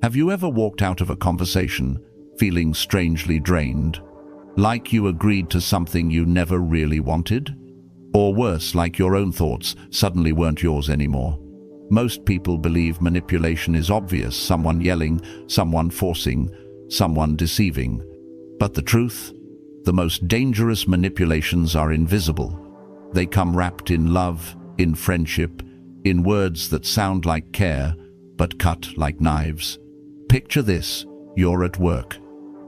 Have you ever walked out of a conversation feeling strangely drained, like you agreed to something you never really wanted? Or worse, like your own thoughts suddenly weren't yours anymore? Most people believe manipulation is obvious, someone yelling, someone forcing, someone deceiving. But the truth? The most dangerous manipulations are invisible. They come wrapped in love, in friendship, in words that sound like care, but cut like knives. Picture this: you're at work.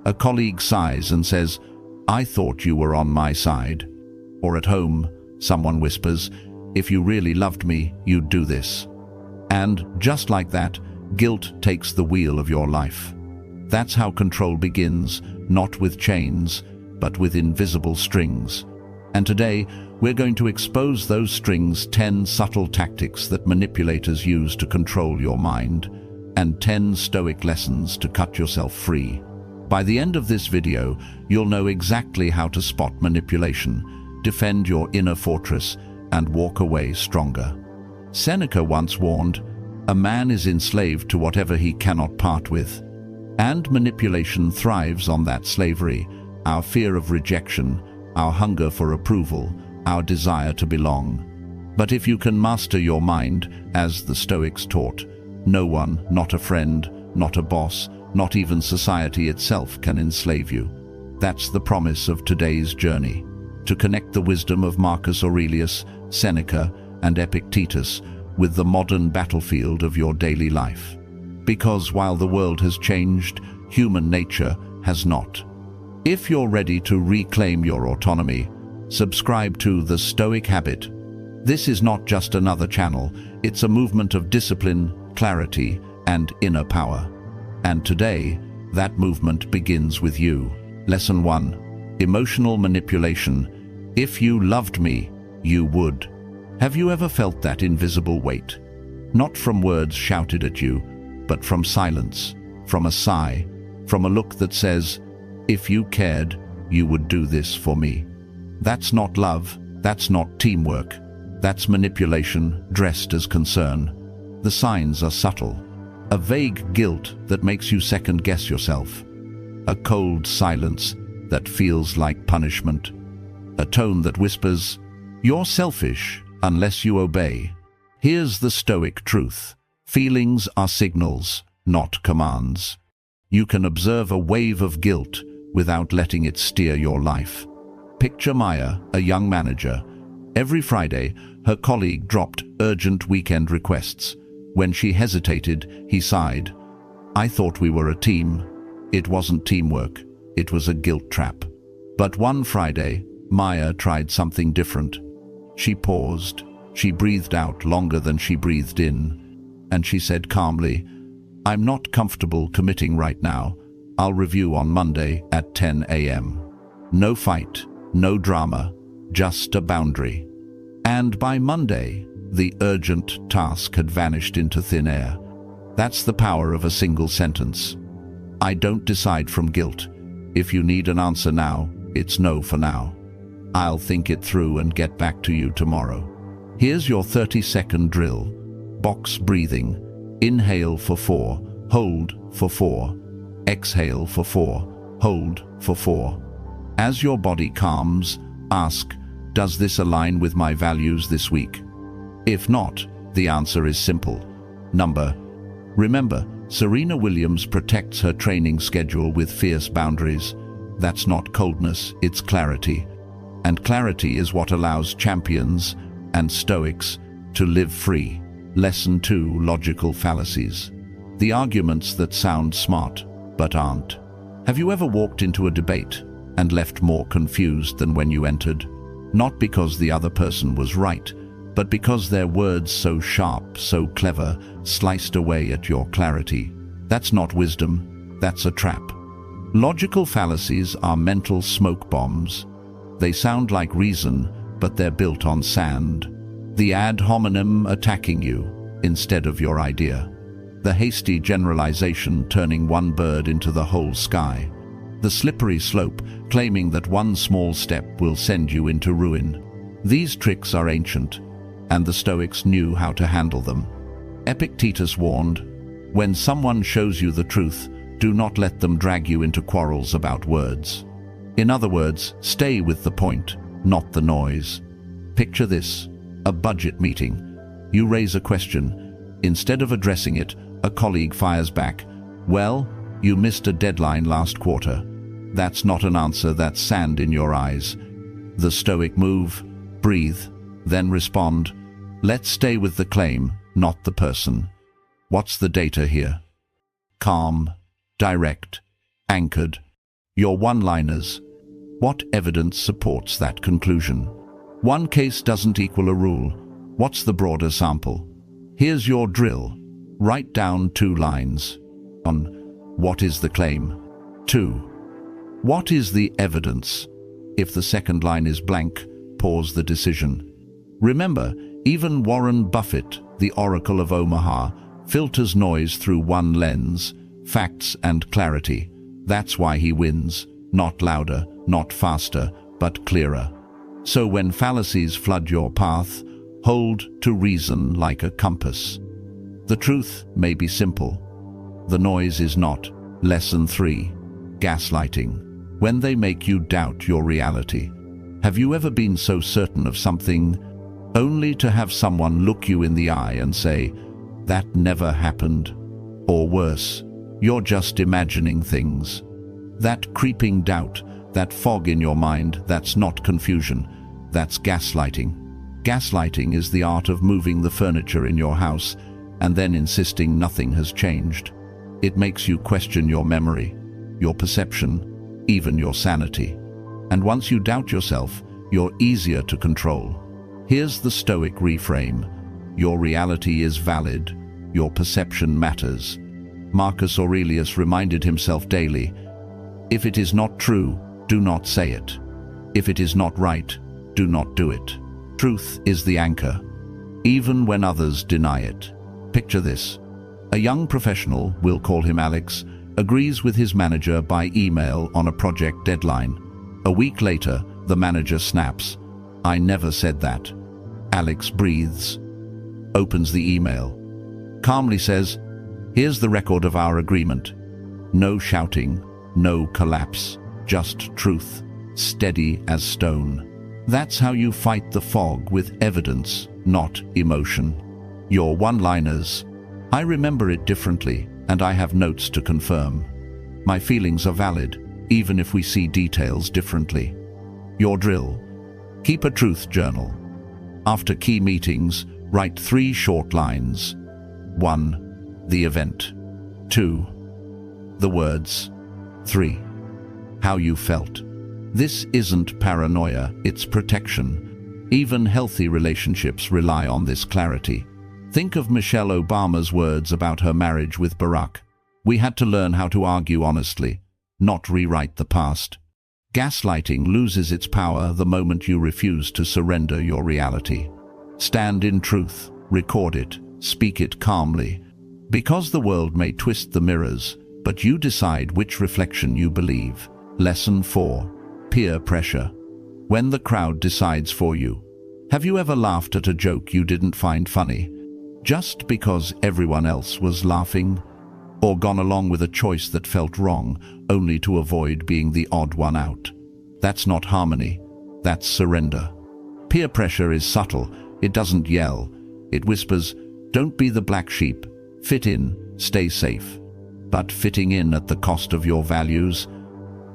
A colleague sighs and says, "I thought you were on my side." Or at home, someone whispers, "If you really loved me, you'd do this." And just like that, guilt takes the wheel of your life. That's how control begins, not with chains, but with invisible strings. And today, we're going to expose those strings, 10 subtle tactics that manipulators use to control your mind, and 10 Stoic lessons to cut yourself free. By the end of this video, you'll know exactly how to spot manipulation, defend your inner fortress, and walk away stronger. Seneca once warned, "A man is enslaved to whatever he cannot part with." And manipulation thrives on that slavery: our fear of rejection, our hunger for approval, our desire to belong. But if you can master your mind, as the Stoics taught, no one, not a friend, not a boss, not even society itself, can enslave you. That's the promise of today's journey: to connect the wisdom of Marcus Aurelius, Seneca, and Epictetus with the modern battlefield of your daily life. Because while the world has changed, human nature has not. If you're ready to reclaim your autonomy, subscribe to The Stoic Habit. This is not just another channel, it's a movement of discipline, clarity, and inner power. And today, that movement begins with you. Lesson 1. Emotional manipulation. If you loved me, you would. Have you ever felt that invisible weight? Not from words shouted at you, but from silence, from a sigh, from a look that says, "If you cared, you would do this for me." That's not love, that's not teamwork, that's manipulation dressed as concern. The signs are subtle. A vague guilt that makes you second-guess yourself. A cold silence that feels like punishment. A tone that whispers, "You're selfish unless you obey." Here's the Stoic truth: feelings are signals, not commands. You can observe a wave of guilt without letting it steer your life. Picture Maya, a young manager. Every Friday, her colleague dropped urgent weekend requests. When she hesitated, he sighed. "I thought we were a team." It wasn't teamwork, it was a guilt trap. But one Friday, Maya tried something different. She paused, she breathed out longer than she breathed in, and she said calmly, "I'm not comfortable committing right now. I'll review on Monday at 10 a.m. No fight, no drama, just a boundary. And by Monday, the urgent task had vanished into thin air. That's the power of a single sentence. I don't decide from guilt. If you need an answer now, it's no for now. I'll think it through and get back to you tomorrow. Here's your 30-second drill. Box breathing. Inhale for 4, hold for 4. Exhale for 4, hold for 4. As your body calms, ask, does this align with my values this week? If not, the answer is simple. Remember, Serena Williams protects her training schedule with fierce boundaries. That's not coldness, it's clarity. And clarity is what allows champions and Stoics to live free. Lesson 2, logical fallacies. The arguments that sound smart, but aren't. Have you ever walked into a debate and left more confused than when you entered? Not because the other person was right, but because their words so sharp, so clever, sliced away at your clarity. That's not wisdom, that's a trap. Logical fallacies are mental smoke bombs. They sound like reason, but they're built on sand. The ad hominem attacking you instead of your idea. The hasty generalization turning one bird into the whole sky. The slippery slope claiming that one small step will send you into ruin. These tricks are ancient, and the Stoics knew how to handle them. Epictetus warned, When someone shows you the truth, do not let them drag you into quarrels about words. In other words, stay with the point, not the noise. Picture this: a budget meeting. You raise a question. Instead of addressing it, a colleague fires back, "Well, you missed a deadline last quarter." That's not an answer, that's sand in your eyes. The Stoic move: breathe, then respond. Let's stay with the claim, not the person. What's the data here? Calm, direct, anchored. Your one-liners. What evidence supports that conclusion? One case doesn't equal a rule. What's the broader sample? Here's your drill. Write down 2 lines. 1. What is the claim? 2. What is the evidence? If the second line is blank, pause the decision. Remember, even Warren Buffett, the Oracle of Omaha, filters noise through one lens: facts and clarity. That's why he wins. Not louder, not faster, but clearer. So when fallacies flood your path, hold to reason like a compass. The truth may be simple. The noise is not. Lesson 3. Gaslighting. When they make you doubt your reality. Have you ever been so certain of something, only to have someone look you in the eye and say, "That never happened"? Or worse, you're just imagining things. That creeping doubt, that fog in your mind, that's not confusion. That's gaslighting. Gaslighting is the art of moving the furniture in your house and then insisting nothing has changed. It makes you question your memory, your perception, even your sanity. And once you doubt yourself, you're easier to control. Here's the Stoic reframe: your reality is valid, your perception matters. Marcus Aurelius reminded himself daily, if it is not true, do not say it. If it is not right, do not do it. Truth is the anchor, even when others deny it. Picture this: a young professional, we'll call him Alex, agrees with his manager by email on a project deadline. A week later, the manager snaps, "I never said that." Alex breathes, opens the email, calmly says, "Here's the record of our agreement." No shouting, no collapse, just truth, steady as stone. That's how you fight the fog, with evidence, not emotion. Your one-liners: I remember it differently, and I have notes to confirm. My feelings are valid, even if we see details differently. Your drill: keep a truth journal. After key meetings, write 3 short lines. 1. The event. 2. The words. 3. How you felt. This isn't paranoia, it's protection. Even healthy relationships rely on this clarity. Think of Michelle Obama's words about her marriage with Barack. "We had to learn how to argue honestly, not rewrite the past." Gaslighting loses its power the moment you refuse to surrender your reality. Stand in truth, record it, speak it calmly. Because the world may twist the mirrors, but you decide which reflection you believe. Lesson 4. Peer pressure. When the crowd decides for you. Have you ever laughed at a joke you didn't find funny, just because everyone else was laughing? Or gone along with a choice that felt wrong, only to avoid being the odd one out? That's not harmony, that's surrender. Peer pressure is subtle, it doesn't yell. It whispers, "Don't be the black sheep, fit in, stay safe." But fitting in at the cost of your values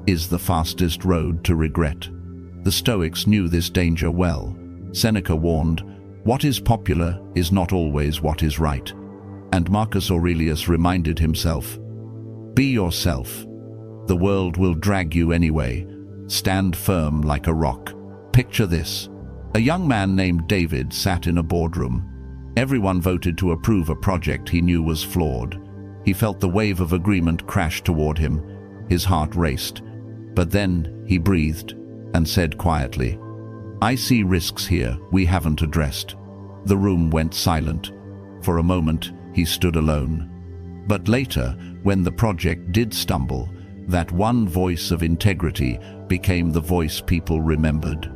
is the fastest road to regret. The Stoics knew this danger well. Seneca warned, "What is popular is not always what is right." And Marcus Aurelius reminded himself, "Be yourself. The world will drag you anyway. Stand firm like a rock." Picture this. A young man named David sat in a boardroom. Everyone voted to approve a project he knew was flawed. He felt the wave of agreement crash toward him. His heart raced. But then he breathed and said quietly, "I see risks here we haven't addressed." The room went silent. For a moment, he stood alone. But later, when the project did stumble, that one voice of integrity became the voice people remembered.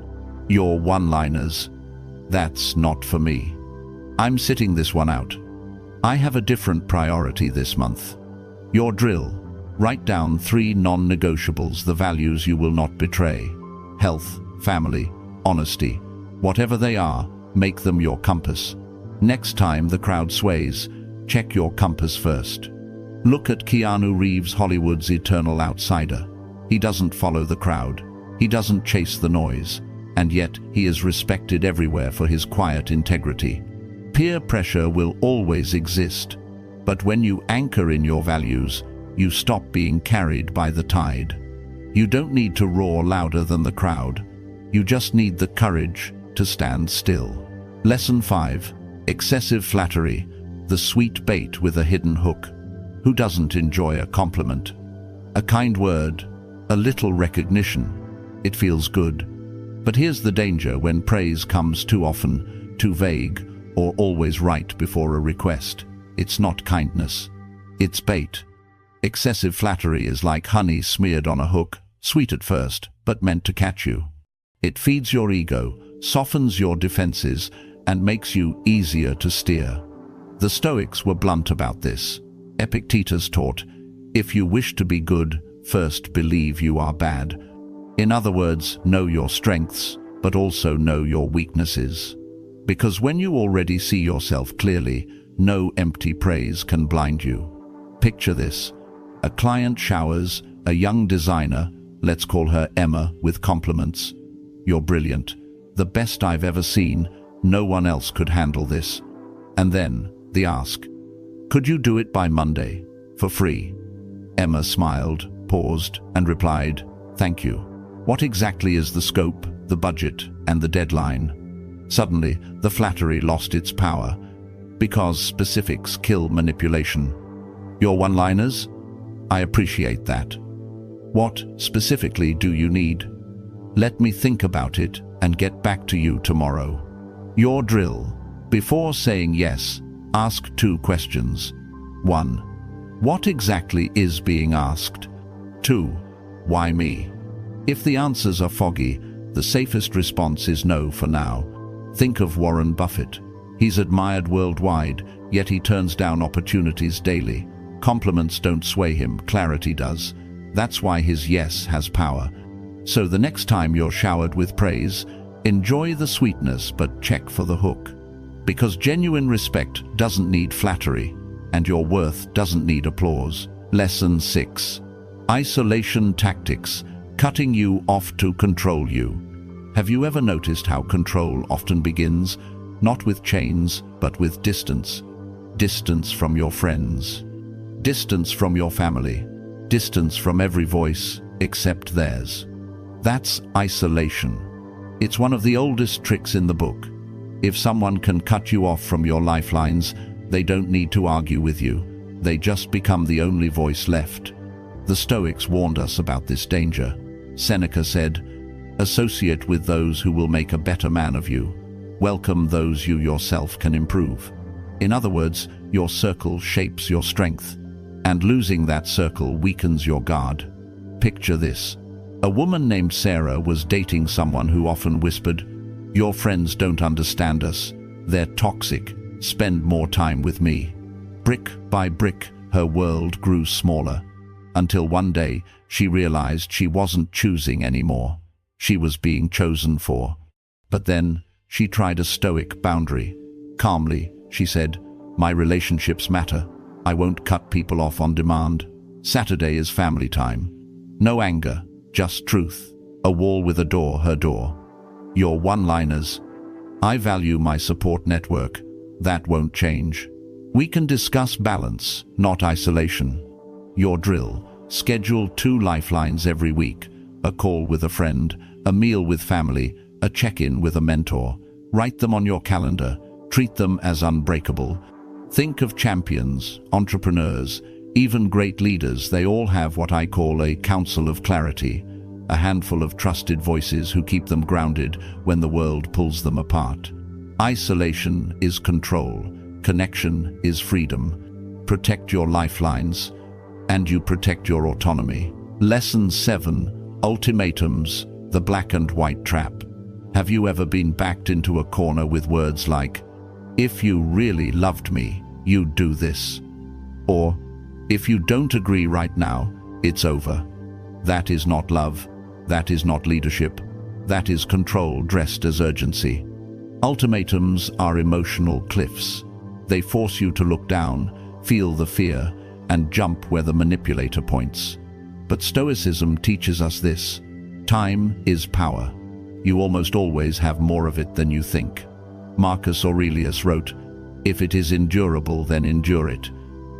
Your one-liners. That's not for me. I'm sitting this one out. I have a different priority this month. Your drill. Write down 3 non-negotiables, the values you will not betray. Health, family, honesty. Whatever they are, make them your compass. Next time the crowd sways, check your compass first. Look at Keanu Reeves, Hollywood's eternal outsider. He doesn't follow the crowd. He doesn't chase the noise. And yet he is respected everywhere for his quiet integrity. Peer pressure will always exist. But when you anchor in your values, you stop being carried by the tide. You don't need to roar louder than the crowd. You just need the courage to stand still. Lesson 5. Excessive flattery, the sweet bait with a hidden hook. Who doesn't enjoy a compliment? A kind word, a little recognition. It feels good. But here's the danger when praise comes too often, too vague, or always right before a request. It's not kindness. It's bait. Excessive flattery is like honey smeared on a hook, sweet at first, but meant to catch you. It feeds your ego, softens your defenses, and makes you easier to steer. The Stoics were blunt about this. Epictetus taught, if you wish to be good, first believe you are bad. In other words, know your strengths, but also know your weaknesses. Because when you already see yourself clearly, no empty praise can blind you. Picture this. A client showers a young designer, let's call her Emma, with compliments. You're brilliant. The best I've ever seen. No one else could handle this. And then, the ask. Could you do it by Monday? For free? Emma smiled, paused, and replied, thank you. What exactly is the scope, the budget, and the deadline? Suddenly, the flattery lost its power, because specifics kill manipulation. Your one-liners? I appreciate that. What specifically do you need? Let me think about it and get back to you tomorrow. Your drill. Before saying yes, ask 2 questions. 1. What exactly is being asked? 2. Why me? If the answers are foggy, the safest response is no for now. Think of Warren Buffett. He's admired worldwide, yet he turns down opportunities daily. Compliments don't sway him, clarity does. That's why his yes has power. So the next time you're showered with praise, enjoy the sweetness but check for the hook. Because genuine respect doesn't need flattery, and your worth doesn't need applause. Lesson 6. Isolation tactics, cutting you off to control you. Have you ever noticed how control often begins, not with chains, but with distance? Distance from your friends. Distance from your family. Distance from every voice except theirs. That's isolation. It's one of the oldest tricks in the book. If someone can cut you off from your lifelines, they don't need to argue with you. They just become the only voice left. The Stoics warned us about this danger. Seneca said, associate with those who will make a better man of you. Welcome those you yourself can improve. In other words, your circle shapes your strength, and losing that circle weakens your guard. Picture this. A woman named Sarah was dating someone who often whispered, your friends don't understand us. They're toxic. Spend more time with me. Brick by brick, her world grew smaller, until one day she realized she wasn't choosing anymore. She was being chosen for. But then she tried a Stoic boundary. Calmly, she said, my relationships matter. I won't cut people off on demand. Saturday is family time. No anger, just truth. A wall with a door, her door. Your one-liners. I value my support network. That won't change. We can discuss balance, not isolation. Your drill. Schedule 2 lifelines every week. A call with a friend, a meal with family, a check-in with a mentor. Write them on your calendar. Treat them as unbreakable. Think of champions, entrepreneurs, even great leaders. They all have what I call a council of clarity, a handful of trusted voices who keep them grounded when the world pulls them apart. Isolation is control. Connection is freedom. Protect your lifelines, and you protect your autonomy. Lesson 7. Ultimatums, the black and white trap. Have you ever been backed into a corner with words like, if you really loved me, you'd do this. Or, if you don't agree right now, it's over. That is not love. That is not leadership. That is control dressed as urgency. Ultimatums are emotional cliffs. They force you to look down, feel the fear, and jump where the manipulator points. But Stoicism teaches us this: time is power. You almost always have more of it than you think. Marcus Aurelius wrote, "If it is endurable, then endure it.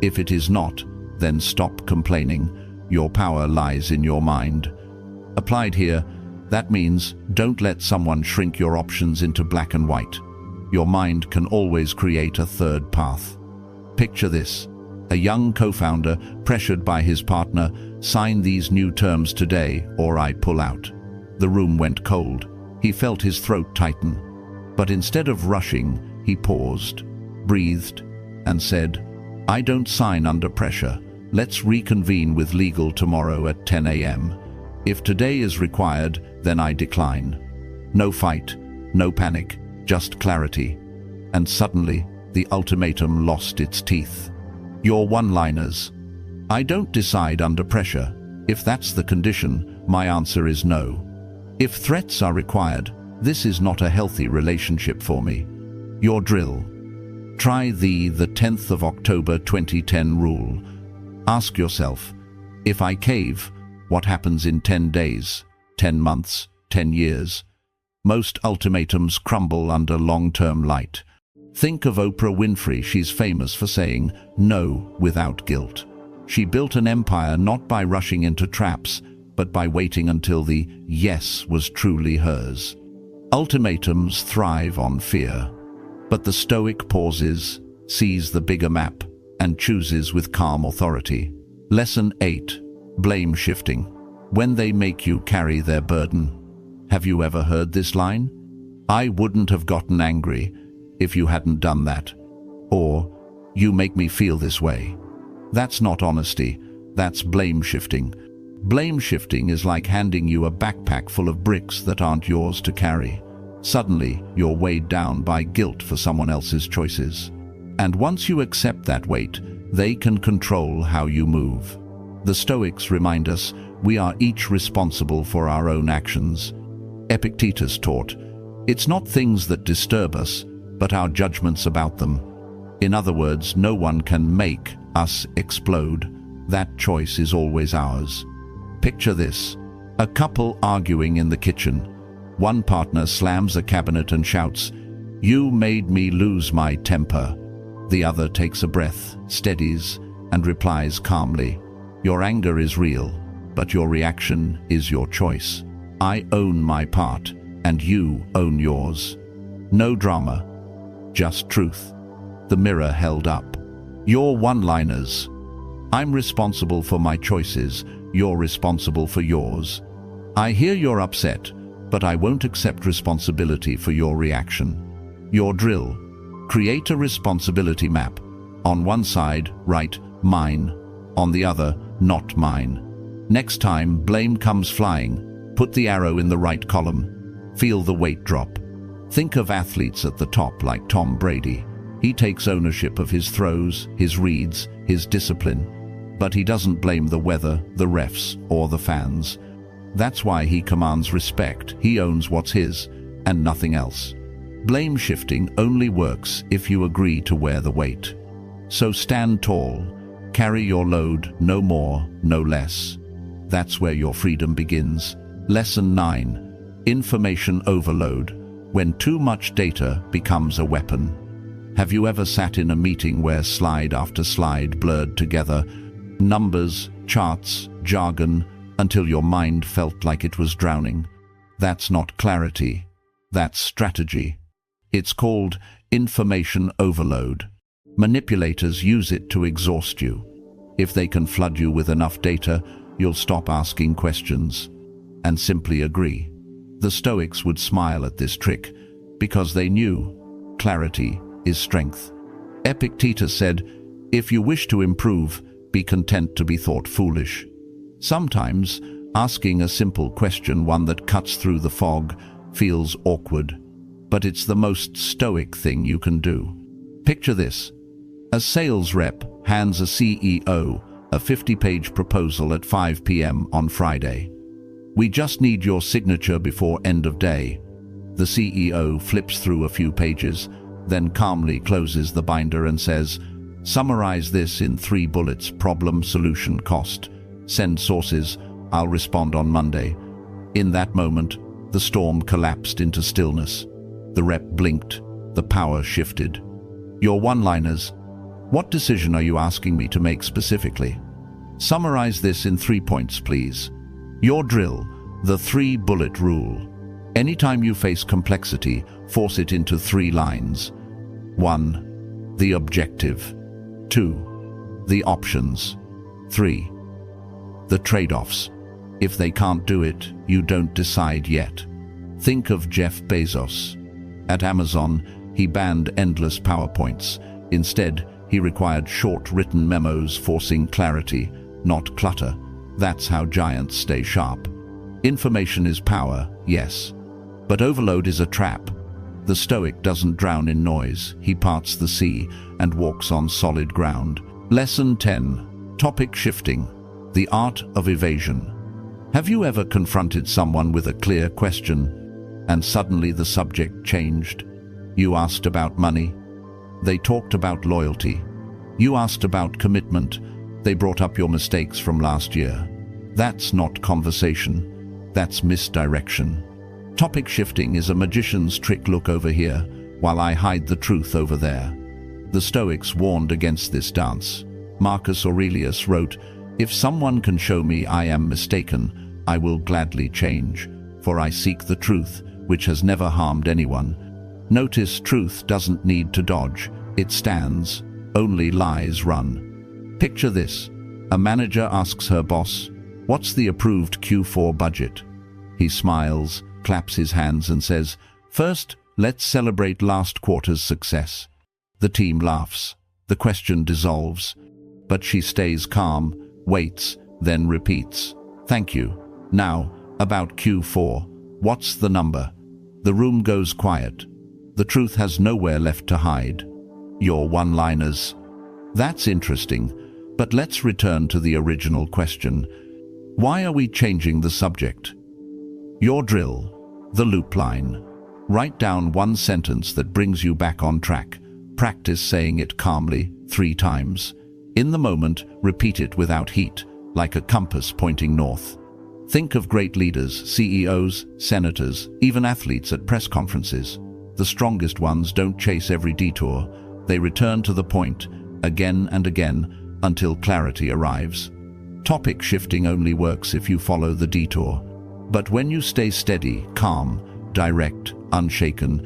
If it is not, then stop complaining. Your power lies in your mind." Applied here, that means don't let someone shrink your options into black and white. Your mind can always create a third path. Picture this: a young co-founder, pressured by his partner, "Sign these new terms today or I pull out." The room went cold. He felt his throat tighten. But instead of rushing, he paused, breathed, and said, "I don't sign under pressure. Let's reconvene with legal tomorrow at 10 a.m. If today is required, then I decline." No fight, no panic, just clarity. And suddenly, the ultimatum lost its teeth. Your one-liners. "I don't decide under pressure. If that's the condition, my answer is no. If threats are required, this is not a healthy relationship for me." Your drill. Try the 10th of October 2010 rule. Ask yourself, if I cave, what happens in 10 days, 10 months, 10 years? Most ultimatums crumble under long-term light. Think of Oprah Winfrey. She's famous for saying no without guilt. She built an empire not by rushing into traps, but by waiting until the yes was truly hers. Ultimatums thrive on fear. But the Stoic pauses, sees the bigger map, and chooses with calm authority. Lesson 8. Blame shifting. When they make you carry their burden. Have you ever heard this line? "I wouldn't have gotten angry if you hadn't done that." Or, "You make me feel this way." That's not honesty. That's blame shifting. Blame shifting is like handing you a backpack full of bricks that aren't yours to carry. Suddenly, you're weighed down by guilt for someone else's choices. And once you accept that weight, they can control how you move. The Stoics remind us we are each responsible for our own actions. Epictetus taught, "It's not things that disturb us, but our judgments about them." In other words, no one can make us explode. That choice is always ours. Picture this: a couple arguing in the kitchen. One partner slams a cabinet and shouts, "You made me lose my temper." The other takes a breath, steadies, and replies calmly, "Your anger is real, but your reaction is your choice. I own my part, and you own yours." No drama, just truth. The mirror held up. Your one-liners. "I'm responsible for my choices, you're responsible for yours. I hear you're upset, but I won't accept responsibility for your reaction." Your drill. Create a responsibility map. On one side, write "mine." On the other, "not mine." Next time blame comes flying, put the arrow in the right column. Feel the weight drop. Think of athletes at the top like Tom Brady. He takes ownership of his throws, his reads, his discipline. But he doesn't blame the weather, the refs, or the fans. That's why he commands respect. He owns what's his, and nothing else. Blame shifting only works if you agree to wear the weight. So stand tall. Carry your load, no more, no less. That's where your freedom begins. Lesson 9. Information overload. When too much data becomes a weapon. Have you ever sat in a meeting where slide after slide blurred together, numbers, charts, jargon, until your mind felt like it was drowning? That's not clarity. That's strategy. It's called information overload. Manipulators use it to exhaust you. If they can flood you with enough data, you'll stop asking questions and simply agree. The Stoics would smile at this trick because they knew clarity is strength. Epictetus said, "If you wish to improve, be content to be thought foolish." Sometimes, asking a simple question, one that cuts through the fog, feels awkward, but it's the most stoic thing you can do. Picture this: A sales rep hands a CEO a 50-page proposal at 5 p.m. on Friday. "We just need your signature before end of day." The CEO flips through a few pages, then calmly closes the binder and says, "Summarize this in 3 bullets: problem, solution, cost. Send sources. I'll respond on Monday." In that moment, the storm collapsed into stillness. The rep blinked. The power shifted. "Your one-liners. What decision are you asking me to make specifically? Summarize this in 3 points, please." Your drill, the 3-bullet rule. Anytime you face complexity, force it into 3 lines. 1. The objective. 2. The options. 3. The trade-offs. If they can't do it, you don't decide yet. Think of Jeff Bezos. At Amazon, he banned endless PowerPoints. Instead, he required short written memos forcing clarity, not clutter. That's how giants stay sharp. Information is power, yes. But overload is a trap. The Stoic doesn't drown in noise. He parts the sea and walks on solid ground. Lesson 10. Topic shifting. The art of evasion. Have you ever confronted someone with a clear question and suddenly the subject changed? You asked about money. They talked about loyalty. You asked about commitment. They brought up your mistakes from last year. That's not conversation. That's misdirection. Topic shifting is a magician's trick. Look over here, while I hide the truth over there. The Stoics warned against this dance. Marcus Aurelius wrote, "If someone can show me I am mistaken, I will gladly change, for I seek the truth, which has never harmed anyone." Notice truth doesn't need to dodge. It stands. Only lies run. Picture this. A manager asks her boss, "What's the approved Q4 budget?" He smiles, claps his hands and says, "First, let's celebrate last quarter's success." The team laughs. The question dissolves. But she stays calm, waits, then repeats, "Thank you. Now, about Q4, what's the number?" The room goes quiet. The truth has nowhere left to hide. Your one-liners. That's interesting, but let's return to the original question. Why are we changing the subject? Your drill, the loop line. Write down one sentence that brings you back on track. Practice saying it calmly 3 times. In the moment, repeat it without heat, like a compass pointing north. Think of great leaders, CEOs, senators, even athletes at press conferences. The strongest ones don't chase every detour. They return to the point, again and again, until clarity arrives. Topic shifting only works if you follow the detour. But when you stay steady, calm, direct, unshaken,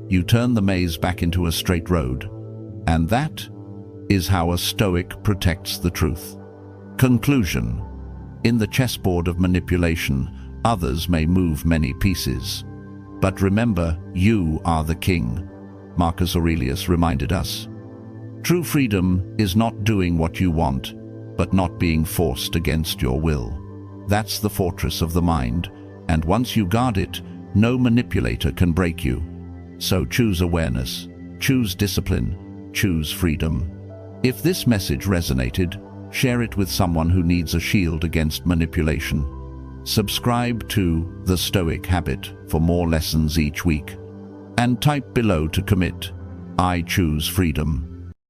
you turn the maze back into a straight road. And that is how a Stoic protects the truth. Conclusion. In the chessboard of manipulation, others may move many pieces. But remember, you are the king. Marcus Aurelius reminded us. True freedom is not doing what you want, but not being forced against your will. That's the fortress of the mind, and once you guard it, no manipulator can break you. So choose awareness, choose discipline, choose freedom. If this message resonated, share it with someone who needs a shield against manipulation. Subscribe to The Stoic Habit for more lessons each week. And type below to commit, "I choose freedom."